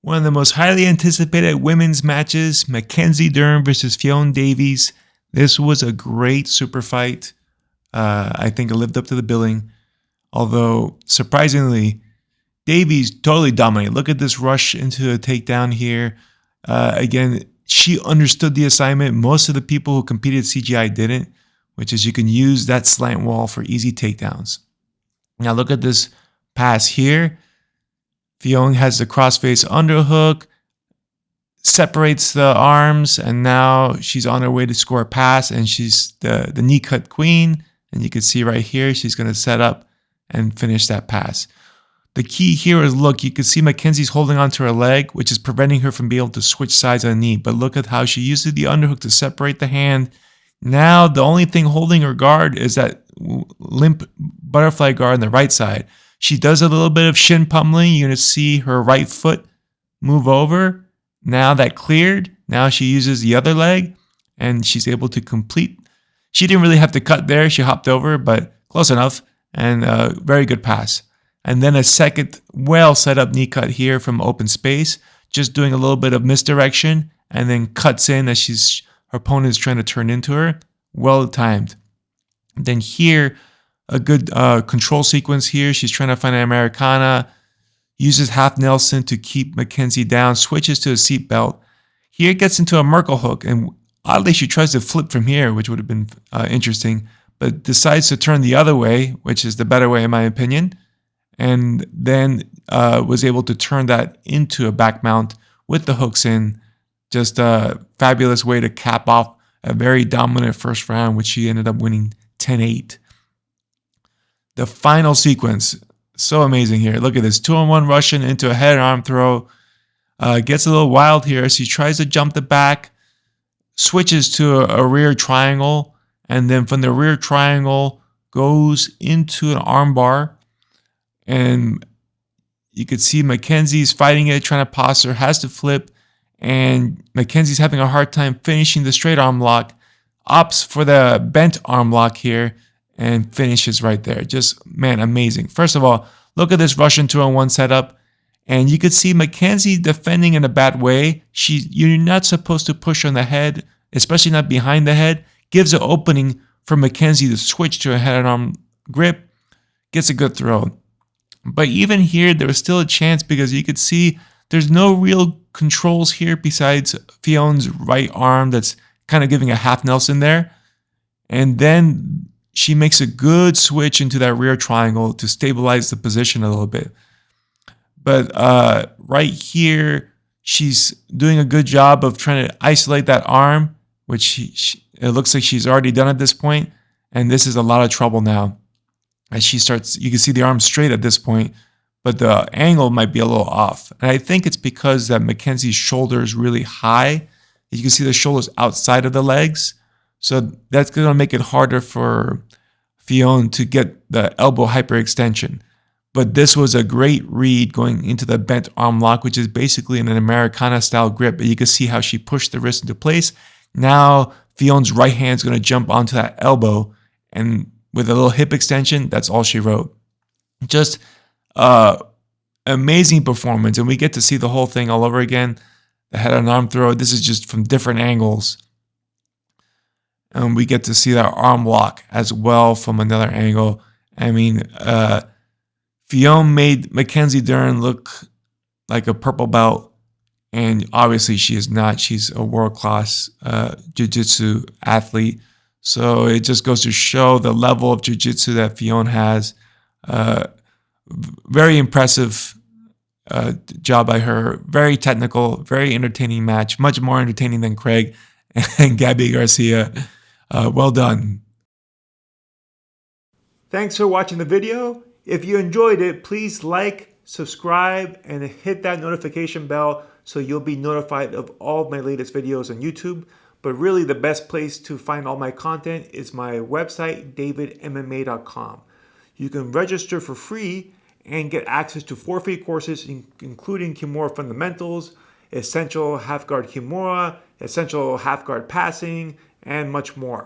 One of the most highly anticipated women's matches, Mackenzie Dern versus Ffion Davies. This was a great super fight. I think it lived up to the billing. Although, surprisingly, Davies totally dominated. Look at this rush into a takedown here. Again, she understood the assignment. Most of the people who competed at CJI didn't, which is you can use that slant wall for easy takedowns. Now look at this pass here. Ffion has the crossface underhook, separates the arms, and now she's on her way to score a pass, and she's the knee cut queen. And you can see right here, she's going to set up and finish that pass. The key here is, look, you can see Mackenzie's holding onto her leg, which is preventing her from being able to switch sides on the knee. But look at how she uses the underhook to separate the hand. Now the only thing holding her guard is that limp butterfly guard on the right side. She does a little bit of shin pummeling. You're going to see her right foot move over. Now that cleared. Now she uses the other leg, and she's able to complete. She didn't really have to cut there. She hopped over, but close enough, and very good pass. And then a second well set up knee cut here from open space, just doing a little bit of misdirection, and then cuts in as her opponent is trying to turn into her. Well timed. Then here, a good control sequence here. She's trying to find an Americana, uses half Nelson to keep Mackenzie down, switches to a seat belt. Here it gets into a Merkle hook, and oddly she tries to flip from here, which would have been interesting, but decides to turn the other way, which is the better way in my opinion, and then was able to turn that into a back mount with the hooks in. Just a fabulous way to cap off a very dominant first round, which she ended up winning 10-8. The final sequence, so amazing here. Look at this, 2-on-1 Russian into a head and arm throw. Gets a little wild here as he tries to jump the back, switches to a rear triangle, and then from the rear triangle goes into an arm bar. And you could see Mackenzie's fighting it, trying to posture, has to flip, and Mackenzie's having a hard time finishing the straight arm lock, opts for the bent arm lock here, and finishes right there. Just, man, amazing. First of all, look at this Russian 2-on-1 setup, and you could see Mackenzie defending in a bad way. You're not supposed to push on the head, especially not behind the head. Gives an opening for Mackenzie to switch to a head and arm grip. Gets a good throw. But even here, there was still a chance because you could see there's no real controls here besides Fion's right arm that's kind of giving a half Nelson there. And then she makes a good switch into that rear triangle to stabilize the position a little bit. But right here, she's doing a good job of trying to isolate that arm, which it looks like she's already done at this point. And this is a lot of trouble now. As she starts, you can see the arm straight at this point, but the angle might be a little off. And I think it's because that Mackenzie's shoulder is really high. You can see the shoulders outside of the legs. So that's going to make it harder for Ffion to get the elbow hyperextension. But this was a great read going into the bent arm lock, which is basically an Americana style grip. But you can see how she pushed the wrist into place. Now Fion's right hand is going to jump onto that elbow, and with a little hip extension, that's all she wrote. Just amazing performance, and we get to see the whole thing all over again. The head and arm throw, this is just from different angles. And we get to see that arm lock as well from another angle. I mean, Ffion made Mackenzie Dern look like a purple belt, and obviously she is not. She's a world-class jiu-jitsu athlete. So it just goes to show the level of jiu-jitsu that Ffion has. Very impressive job by her. Very technical, very entertaining match. Much more entertaining than Craig and Gabby Garcia. Well done. Thanks for watching the video. If you enjoyed it, please like, subscribe, and hit that notification bell so you'll be notified of all of my latest videos on YouTube. But really, the best place to find all my content is my website, davidmma.com. You can register for free and get access to 4 free courses, including Kimura Fundamentals, Essential Half Guard Kimura, Essential Half Guard Passing, and much more.